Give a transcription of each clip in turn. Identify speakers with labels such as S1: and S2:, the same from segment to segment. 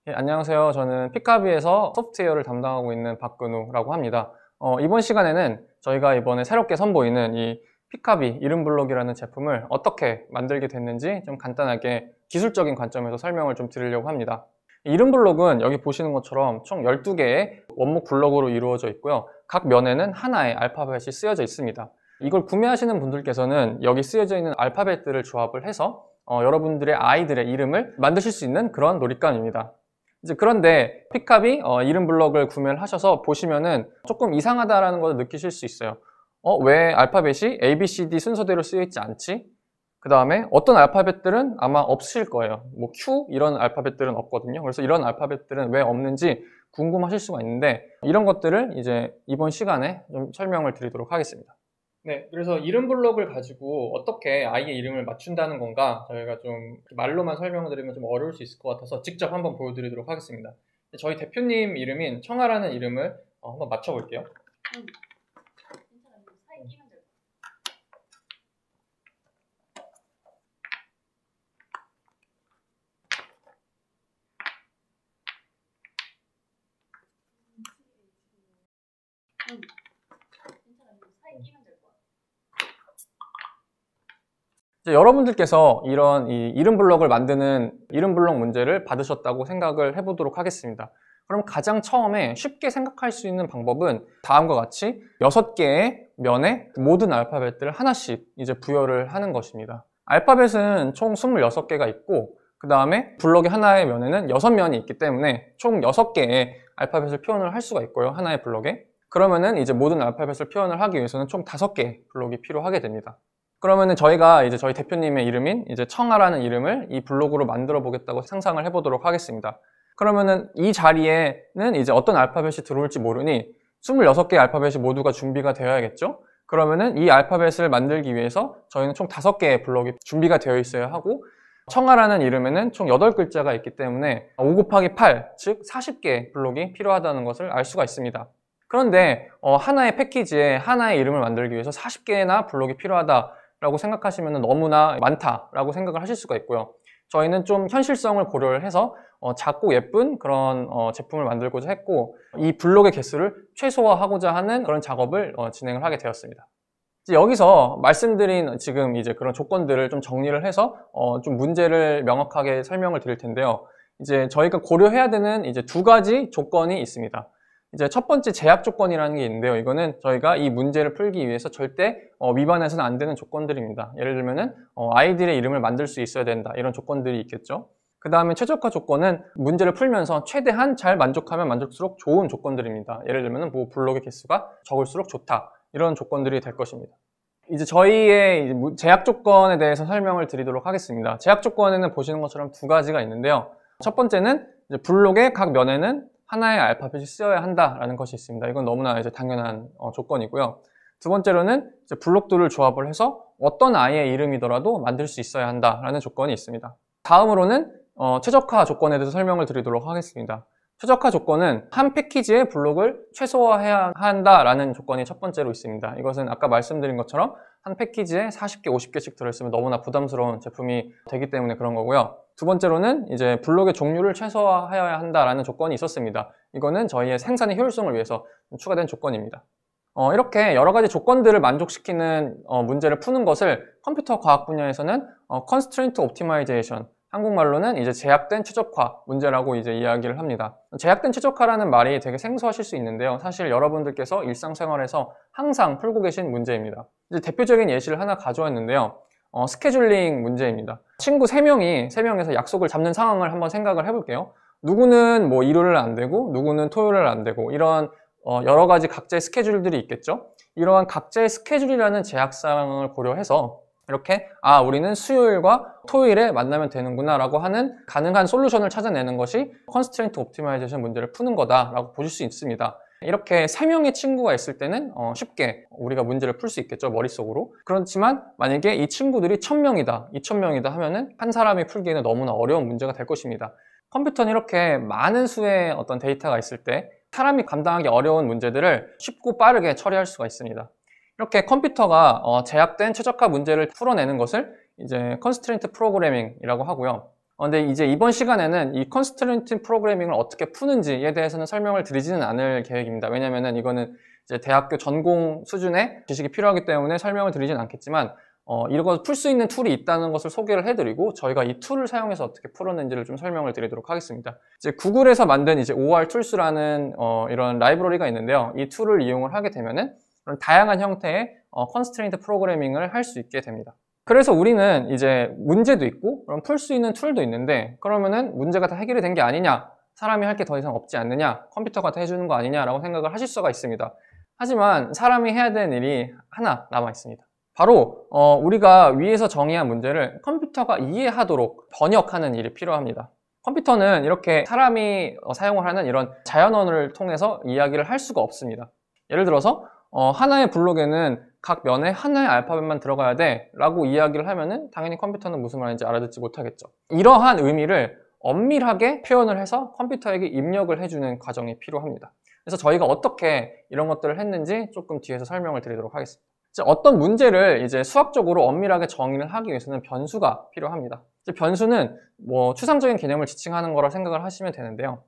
S1: 안녕하세요. 저는 피카비에서 소프트웨어를 담당하고 있는 박근우라고 합니다. 이번 시간에는 저희가 이번에 새롭게 선보이는 이 피카비 이름 블록이라는 제품을 어떻게 만들게 됐는지 좀 간단하게 기술적인 관점에서 설명을 좀 드리려고 합니다. 이름 블록은 여기 보시는 것처럼 총 12개의 원목 블록으로 이루어져 있고요. 각 면에는 하나의 알파벳이 쓰여져 있습니다. 이걸 구매하시는 분들께서는 여기 쓰여져 있는 알파벳들을 조합을 해서 여러분들의 아이들의 이름을 만드실 수 있는 그런 놀잇감입니다. 그런데 피카비 이름 블록을 구매를 하셔서 보시면은 조금 이상하다라는 것을 느끼실 수 있어요. 왜 알파벳이 A, B, C, D 순서대로 쓰여 있지 않지? 그 다음에 어떤 알파벳들은 아마 없을 거예요. 뭐 Q 이런 알파벳들은 없거든요. 그래서 이런 알파벳들은 왜 없는지 궁금하실 수가 있는데 이런 것들을 이제 이번 시간에 좀 설명을 드리도록 하겠습니다. 네, 그래서 이름 블록을 가지고 어떻게 아이의 이름을 맞춘다는 건가 저희가 좀 말로만 설명을 드리면 좀 어려울 수 있을 것 같아서 직접 한번 보여드리도록 하겠습니다. 저희 대표님 이름인 청아라는 이름을 한번 맞춰볼게요. 여러분들께서 이런 이름 블록을 만드는 이름 블록 문제를 받으셨다고 생각을 해보도록 하겠습니다. 그럼 가장 처음에 쉽게 생각할 수 있는 방법은 다음과 같이 6개의 면에 모든 알파벳들을 하나씩 이제 부여를 하는 것입니다. 알파벳은 총 26개가 있고 그 다음에 블록의 하나의 면에는 6면이 있기 때문에 총 6개의 알파벳을 표현을 할 수가 있고요. 하나의 블록에. 그러면은 이제 모든 알파벳을 표현을 하기 위해서는 총 5개의 블록이 필요하게 됩니다. 그러면은 저희가 이제 저희 대표님의 이름인 이제 청아라는 이름을 이 블록으로 만들어 보겠다고 상상을 해보도록 하겠습니다. 그러면은 이 자리에는 이제 어떤 알파벳이 들어올지 모르니 26개의 알파벳이 모두가 준비가 되어야겠죠? 그러면은 이 알파벳을 만들기 위해서 저희는 총 5개의 블록이 준비가 되어 있어야 하고 청아라는 이름에는 총 8글자가 있기 때문에 5 곱하기 8, 즉 40개의 블록이 필요하다는 것을 알 수가 있습니다. 그런데 하나의 패키지에 하나의 이름을 만들기 위해서 40개나 블록이 필요하다 라고 생각하시면 너무나 많다라고 생각을 하실 수가 있고요. 저희는 좀 현실성을 고려를 해서 작고 예쁜 그런 제품을 만들고자 했고 이 블록의 개수를 최소화하고자 하는 그런 작업을 진행을 하게 되었습니다. 이제 여기서 말씀드린 지금 이제 그런 조건들을 좀 정리를 해서 좀 문제를 명확하게 설명을 드릴 텐데요. 이제 저희가 고려해야 되는 이제 2가지 조건이 있습니다. 이제 첫 번째 제약 조건이라는 게 있는데요. 이거는 저희가 이 문제를 풀기 위해서 절대 위반해서는 안 되는 조건들입니다. 예를 들면은 아이들의 이름을 만들 수 있어야 된다. 이런 조건들이 있겠죠. 그 다음에 최적화 조건은 문제를 풀면서 최대한 잘 만족하면 만족수록 좋은 조건들입니다. 예를 들면은 뭐 블록의 개수가 적을수록 좋다. 이런 조건들이 될 것입니다. 이제 저희의 제약 조건에 대해서 설명을 드리도록 하겠습니다. 제약 조건에는 보시는 것처럼 2가지가 있는데요. 첫 번째는 이제 블록의 각 면에는 하나의 알파벳이 쓰여야 한다라는 것이 있습니다. 이건 너무나 이제 당연한 조건이고요. 두 번째로는 이제 블록들을 조합을 해서 어떤 아이의 이름이더라도 만들 수 있어야 한다라는 조건이 있습니다. 다음으로는 최적화 조건에 대해서 설명을 드리도록 하겠습니다. 최적화 조건은 한 패키지의 블록을 최소화해야 한다라는 조건이 첫 번째로 있습니다. 이것은 아까 말씀드린 것처럼 한 패키지에 40개, 50개씩 들어있으면 너무나 부담스러운 제품이 되기 때문에 그런 거고요. 두 번째로는 이제 블록의 종류를 최소화해야 한다라는 조건이 있었습니다. 이거는 저희의 생산의 효율성을 위해서 추가된 조건입니다. 이렇게 여러 가지 조건들을 만족시키는 문제를 푸는 것을 컴퓨터 과학 분야에서는 Constraint Optimization, 한국말로는 이제 제약된 최적화 문제라고 이제 이야기를 합니다. 제약된 최적화라는 말이 되게 생소하실 수 있는데요. 사실 여러분들께서 일상생활에서 항상 풀고 계신 문제입니다. 이제 대표적인 예시를 하나 가져왔는데요. 스케줄링 문제입니다. 친구 3명에서 약속을 잡는 상황을 한번 생각을 해볼게요. 누구는 뭐 일요일은 안 되고 누구는 토요일은 안 되고 이런 여러 가지 각자의 스케줄들이 있겠죠. 이러한 각자의 스케줄이라는 제약사항을 고려해서 이렇게 우리는 수요일과 토요일에 만나면 되는구나 라고 하는 가능한 솔루션을 찾아내는 것이 Constraint Optimization 문제를 푸는 거다라고 보실 수 있습니다. 이렇게 3명의 친구가 있을 때는 쉽게 우리가 문제를 풀 수 있겠죠, 머릿속으로. 그렇지만 만약에 이 친구들이 1000명이다, 2000명이다 하면은 한 사람이 풀기에는 너무나 어려운 문제가 될 것입니다. 컴퓨터는 이렇게 많은 수의 어떤 데이터가 있을 때 사람이 감당하기 어려운 문제들을 쉽고 빠르게 처리할 수가 있습니다. 이렇게 컴퓨터가 제약된 최적화 문제를 풀어내는 것을 이제 Constraint Programming이라고 하고요. 근데 이제 이번 시간에는 이 컨스트레인트 프로그래밍을 어떻게 푸는지에 대해서는 설명을 드리지는 않을 계획입니다. 왜냐면은 이거는 이제 대학교 전공 수준의 지식이 필요하기 때문에 설명을 드리진 않겠지만, 이걸 풀 수 있는 툴이 있다는 것을 소개를 해드리고, 저희가 이 툴을 사용해서 어떻게 풀었는지를 좀 설명을 드리도록 하겠습니다. 이제 구글에서 만든 이제 ORTools라는 이런 라이브러리가 있는데요. 이 툴을 이용을 하게 되면은 그런 다양한 형태의 컨스트레인트 프로그래밍을 할 수 있게 됩니다. 그래서 우리는 이제 문제도 있고, 그럼 풀 수 있는 툴도 있는데, 그러면은 문제가 다 해결이 된 게 아니냐, 사람이 할 게 더 이상 없지 않느냐, 컴퓨터가 다 해주는 거 아니냐라고 생각을 하실 수가 있습니다. 하지만 사람이 해야 되는 일이 하나 남아 있습니다. 바로 우리가 위에서 정의한 문제를 컴퓨터가 이해하도록 번역하는 일이 필요합니다. 컴퓨터는 이렇게 사람이 사용을 하는 이런 자연언어를 통해서 이야기를 할 수가 없습니다. 예를 들어서 하나의 블록에는 각 면에 하나의 알파벳만 들어가야 돼 라고 이야기를 하면은 당연히 컴퓨터는 무슨 말인지 알아듣지 못하겠죠. 이러한 의미를 엄밀하게 표현을 해서 컴퓨터에게 입력을 해주는 과정이 필요합니다. 그래서 저희가 어떻게 이런 것들을 했는지 조금 뒤에서 설명을 드리도록 하겠습니다. 어떤 문제를 이제 수학적으로 엄밀하게 정의를 하기 위해서는 변수가 필요합니다. 변수는 뭐 추상적인 개념을 지칭하는 거라 생각을 하시면 되는데요.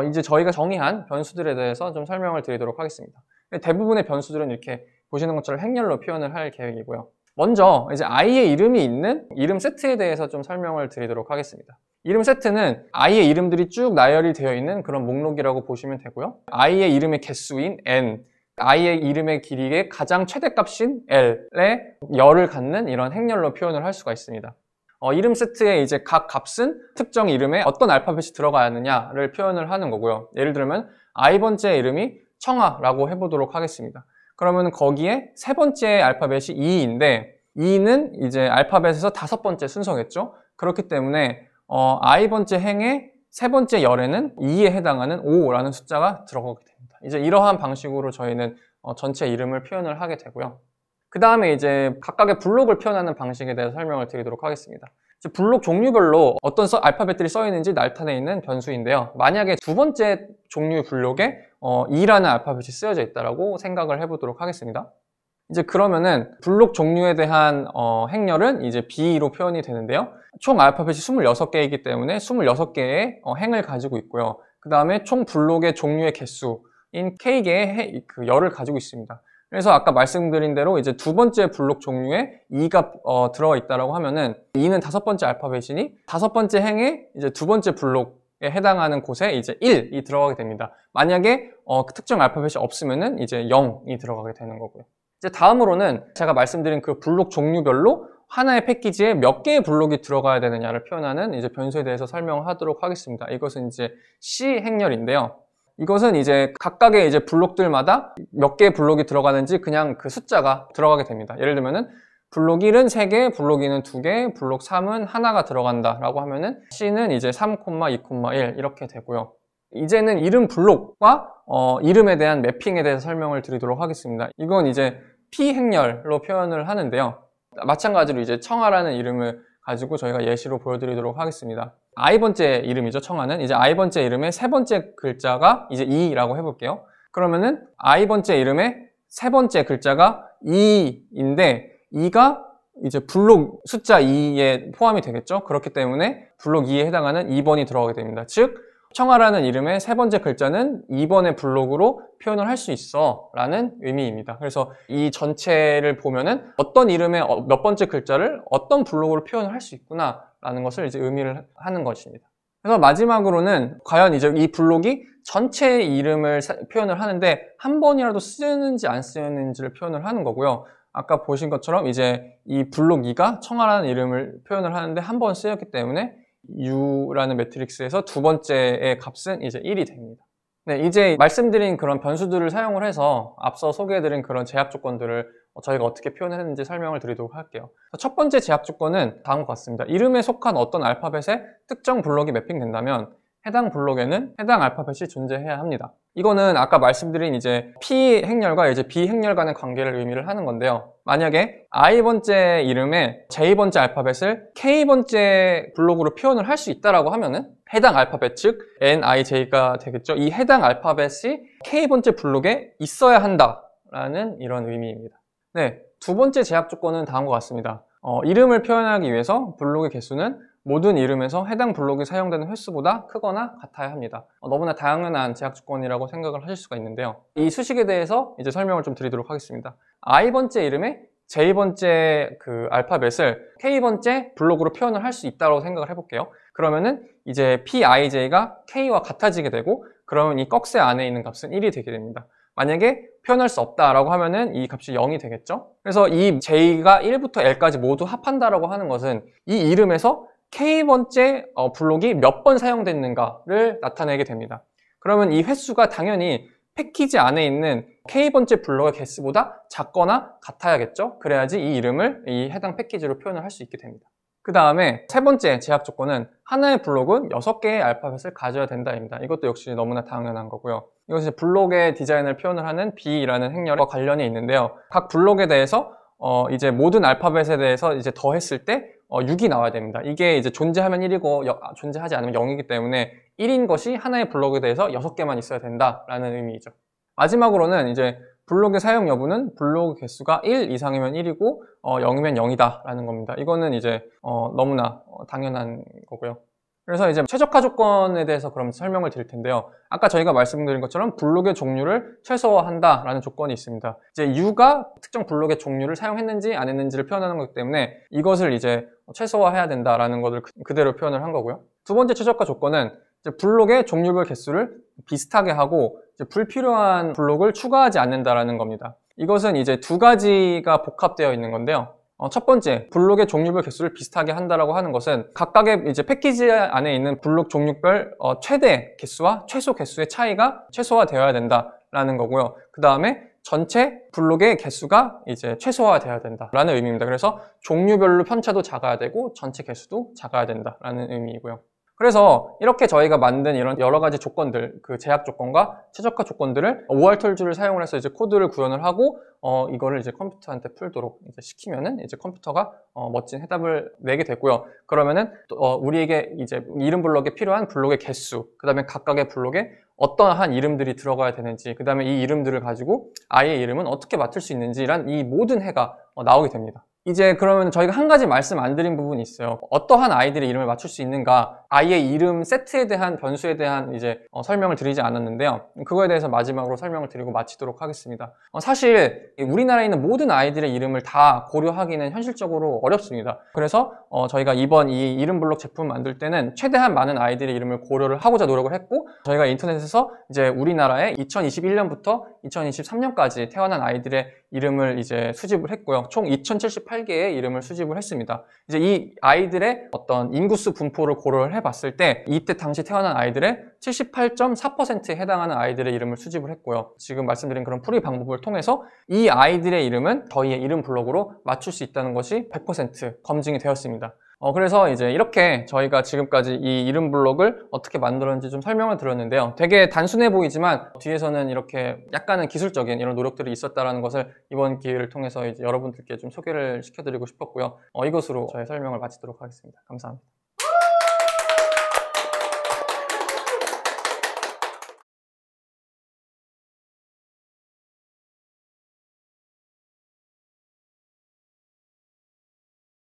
S1: 이제 저희가 정의한 변수들에 대해서 좀 설명을 드리도록 하겠습니다. 대부분의 변수들은 이렇게 보시는 것처럼 행렬로 표현을 할 계획이고요. 먼저 이제 i의 이름이 있는 이름 세트에 대해서 좀 설명을 드리도록 하겠습니다. 이름 세트는 i의 이름들이 쭉 나열이 되어 있는 그런 목록이라고 보시면 되고요. i의 이름의 개수인 n, i의 이름의 길이의 가장 최대값인 l의 열을 갖는 이런 행렬로 표현을 할 수가 있습니다. 이름 세트의 이제 각 값은 특정 이름에 어떤 알파벳이 들어가야 하느냐를 표현을 하는 거고요. 예를 들면 i번째 이름이 청아라고 해보도록 하겠습니다. 그러면 거기에 세 번째 알파벳이 2인데 2는 이제 알파벳에서 다섯 번째 순서겠죠. 그렇기 때문에 i번째 행의 세 번째 열에는 2에 해당하는 5라는 숫자가 들어가게 됩니다. 이제 이러한 방식으로 저희는 전체 이름을 표현을 하게 되고요. 그 다음에 이제 각각의 블록을 표현하는 방식에 대해서 설명을 드리도록 하겠습니다. 블록 종류별로 어떤 알파벳들이 써 있는지 나타내 있는 변수인데요. 만약에 두 번째 종류 블록에 2라는 알파벳이 쓰여져 있다고 생각을 해보도록 하겠습니다. 이제 그러면은 블록 종류에 대한 행렬은 이제 B로 표현이 되는데요. 총 알파벳이 26개이기 때문에 26개의 행을 가지고 있고요. 그 다음에 총 블록의 종류의 개수인 K개의 열을 가지고 있습니다. 그래서 아까 말씀드린 대로 이제 두 번째 블록 종류에 2가 들어가 있다라고 하면은 2는 다섯 번째 알파벳이니 다섯 번째 행에 이제 두 번째 블록에 해당하는 곳에 이제 1이 들어가게 됩니다. 만약에 특정 알파벳이 없으면은 이제 0이 들어가게 되는 거고요. 이제 다음으로는 제가 말씀드린 그 블록 종류별로 하나의 패키지에 몇 개의 블록이 들어가야 되느냐를 표현하는 이제 변수에 대해서 설명하도록 하겠습니다. 이것은 이제 C 행렬인데요. 이것은 이제 각각의 이제 블록들마다 몇 개의 블록이 들어가는지 그냥 그 숫자가 들어가게 됩니다. 예를 들면은 블록 1은 3개, 블록 2는 2개, 블록 3은 하나가 들어간다 라고 하면은 C는 이제 3,2,1 이렇게 되고요. 이제는 이름 블록과 이름에 대한 매핑에 대해서 설명을 드리도록 하겠습니다. 이건 이제 P 행렬로 표현을 하는데요. 마찬가지로 이제 청아라는 이름을 가지고 저희가 예시로 보여드리도록 하겠습니다. i번째 이름이죠, 청아는. 이제 i번째 이름의 세 번째 글자가 이제 2라고 해볼게요. 그러면은 i번째 이름의 세 번째 글자가 2인데 2가 이제 블록 숫자 2에 포함이 되겠죠. 그렇기 때문에 블록 2에 해당하는 2번이 들어가게 됩니다. 즉 청아라는 이름의 세 번째 글자는 2번의 블록으로 표현을 할 수 있어 라는 의미입니다. 그래서 이 전체를 보면은 어떤 이름의 몇 번째 글자를 어떤 블록으로 표현을 할 수 있구나 라는 것을 이제 의미를 하는 것입니다. 그래서 마지막으로는 과연 이제 이 블록이 전체의 이름을 표현을 하는데 한 번이라도 쓰였는지 안 쓰였는지를 표현을 하는 거고요. 아까 보신 것처럼 이제 이 블록 2가 청아라는 이름을 표현을 하는데 한 번 쓰였기 때문에 U라는 매트릭스에서 두 번째의 값은 이제 1이 됩니다. 네, 이제 말씀드린 그런 변수들을 사용을 해서 앞서 소개해드린 그런 제약 조건들을 저희가 어떻게 표현했는지 설명을 드리도록 할게요. 첫 번째 제약 조건은 다음과 같습니다. 이름에 속한 어떤 알파벳에 특정 블록이 매핑된다면 해당 블록에는 해당 알파벳이 존재해야 합니다. 이거는 아까 말씀드린 이제 P 행렬과 이제 B 행렬 간의 관계를 의미를 하는 건데요. 만약에 i번째 이름에 J번째 알파벳을 K번째 블록으로 표현을 할 수 있다라고 하면은 해당 알파벳, 즉 NIJ가 되겠죠. 이 해당 알파벳이 K번째 블록에 있어야 한다라는 이런 의미입니다. 네, 두 번째 제약 조건은 다음과 같습니다. 이름을 표현하기 위해서 블록의 개수는 모든 이름에서 해당 블록이 사용되는 횟수보다 크거나 같아야 합니다. 너무나 당연한 제약 조건이라고 생각을 하실 수가 있는데요. 이 수식에 대해서 이제 설명을 좀 드리도록 하겠습니다. i번째 이름에 j번째 그 알파벳을 k번째 블록으로 표현을 할 수 있다고 생각을 해볼게요. 그러면은 이제 pij가 k와 같아지게 되고, 그러면 이 꺽쇠 안에 있는 값은 1이 되게 됩니다. 만약에 표현할 수 없다라고 하면은 이 값이 0이 되겠죠? 그래서 이 j가 1부터 l까지 모두 합한다라고 하는 것은 이 이름에서 k번째 블록이 몇 번 사용됐는가를 나타내게 됩니다. 그러면 이 횟수가 당연히 패키지 안에 있는 k번째 블록의 개수보다 작거나 같아야겠죠? 그래야지 이 이름을 이 해당 패키지로 표현을 할 수 있게 됩니다. 그 다음에 세 번째 제약 조건은 하나의 블록은 6개의 알파벳을 가져야 된다입니다. 이것도 역시 너무나 당연한 거고요. 이것은 블록의 디자인을 표현을 하는 B라는 행렬과 관련이 있는데요. 각 블록에 대해서 이제 모든 알파벳에 대해서 이제 더했을 때 6이 나와야 됩니다. 이게 이제 존재하면 1이고 존재하지 않으면 0이기 때문에 1인 것이 하나의 블록에 대해서 6개만 있어야 된다라는 의미이죠. 마지막으로는 이제 블록의 사용 여부는 블록 개수가 1 이상이면 1이고 0이면 0이다 라는 겁니다. 이거는 이제 너무나 당연한 거고요. 그래서 이제 최적화 조건에 대해서 그럼 설명을 드릴 텐데요. 아까 저희가 말씀드린 것처럼 블록의 종류를 최소화한다 라는 조건이 있습니다. 이제 U가 특정 블록의 종류를 사용했는지 안 했는지를 표현하는 거기 때문에 이것을 이제 최소화해야 된다라는 것을 그대로 표현을 한 거고요. 두 번째 최적화 조건은 이제 블록의 종류별 개수를 비슷하게 하고 이제 불필요한 블록을 추가하지 않는다라는 겁니다. 이것은 이제 두 가지가 복합되어 있는 건데요. 첫 번째, 블록의 종류별 개수를 비슷하게 한다라고 하는 것은 각각의 이제 패키지 안에 있는 블록 종류별 최대 개수와 최소 개수의 차이가 최소화되어야 된다라는 거고요. 그 다음에 전체 블록의 개수가 이제 최소화되어야 된다라는 의미입니다. 그래서 종류별로 편차도 작아야 되고 전체 개수도 작아야 된다라는 의미이고요. 그래서 이렇게 저희가 만든 이런 여러 가지 조건들, 그 제약 조건과 최적화 조건들을 OR 툴즈를 사용을 해서 이제 코드를 구현을 하고 이거를 이제 컴퓨터한테 풀도록 이제 시키면은 이제 컴퓨터가 멋진 해답을 내게 되고요. 그러면은 우리에게 이제 이름 블록에 필요한 블록의 개수, 그다음에 각각의 블록에 어떠한 이름들이 들어가야 되는지, 그다음에 이 이름들을 가지고 아이의 이름은 어떻게 맡을 수 있는지란 이 모든 해가 나오게 됩니다. 이제 그러면 저희가 한 가지 말씀 안 드린 부분이 있어요. 어떠한 아이들의 이름을 맞출 수 있는가, 아이의 이름 세트에 대한 변수에 대한 이제 설명을 드리지 않았는데요. 그거에 대해서 마지막으로 설명을 드리고 마치도록 하겠습니다. 사실 우리나라에 있는 모든 아이들의 이름을 다 고려하기는 현실적으로 어렵습니다. 그래서 저희가 이번 이 이름 블록 제품 만들 때는 최대한 많은 아이들의 이름을 고려를 하고자 노력을 했고, 저희가 인터넷에서 이제 우리나라에 2021년부터 2023년까지 태어난 아이들의 이름을 이제 수집을 했고요. 총 2078개의 이름을 수집을 했습니다. 이제 이 아이들의 어떤 인구수 분포를 고려를 해봤을 때 이때 당시 태어난 아이들의 78.4%에 해당하는 아이들의 이름을 수집을 했고요. 지금 말씀드린 그런 풀이 방법을 통해서 이 아이들의 이름은 저희의 이름 블록으로 맞출 수 있다는 것이 100% 검증이 되었습니다. 그래서 이제 이렇게 저희가 지금까지 이 이름 블록을 어떻게 만들었는지 좀 설명을 드렸는데요. 되게 단순해 보이지만 뒤에서는 이렇게 약간은 기술적인 이런 노력들이 있었다는 것을 이번 기회를 통해서 이제 여러분들께 좀 소개를 시켜드리고 싶었고요. 이것으로 저의 설명을 마치도록 하겠습니다. 감사합니다.